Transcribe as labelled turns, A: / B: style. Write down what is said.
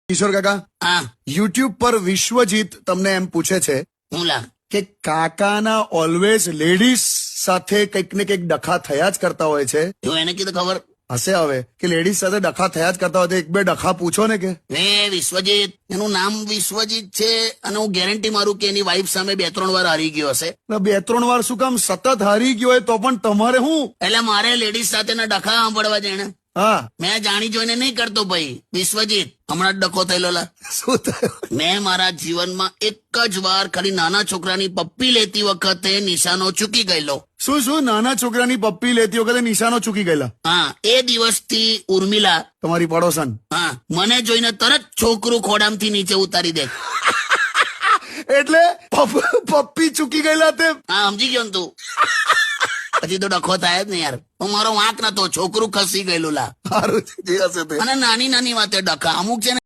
A: કિશોર કાકા,
B: હા
A: યુટ્યુબ પર વિશ્વજીત તમને એમ પૂછે છે
B: હું લા
A: કે કાકાના ઓલવેઝ લેડીઝ સાથે કંઈક ને કંઈક ડખા થયા જ કરતા હોય છે.
B: જો એને કીધું ખબર
A: હશે હવે કે લેડીઝ સાથે ડખા થયા જ કરતા હોય તો એક બે ડખા પૂછો ને કે.
B: હે વિશ્વજીત, એનું નામ વિશ્વજીત છે અને હું ગેરંટી મારું કે એની વાઈફ સામે 2-3 વાર હારી ગયો હશે.
A: 2-3 વાર શું કામ, સતત હારી ગયો હોય તો પણ તમારે શું?
B: એટલે મારે લેડીઝ સાથેના ડખા સાંભળવા છે એને.
A: હા,
B: મેં જાણી જોઈને નહીં કરતો ભાઈ વિશ્વજીત. હમણાં જ ડખો થયેલો લા.
A: શું થયું?
B: મેં મારા જીવનમાં એક જ વાર ખાલી નાના છોકરાની પપ્પી લેતી વખતે નિશાનો ચૂકી ગયેલો.
A: શું નાના છોકરાની પપ્પી લેતી વખતે નિશાનો ચૂકી ગયેલા?
B: હા, એ દિવસથી ઉર્મિલા,
A: તમારી પડોસન,
B: હા, મને જોઈને તરત છોકરું ખોડામથી નીચે ઉતારી દે.
A: એટલે પપ્પી ચૂકી ગયેલા તે?
B: હા, સમજી ગયો ને તું. પછી તો ડખો થાય જ ને યાર. હું મારો વાંક નતો, છોકરું ખસી ગયેલું લા.
A: સારું, જે હશે તે.
B: અને નાની નાની વાતે ડખા અમુક છે ને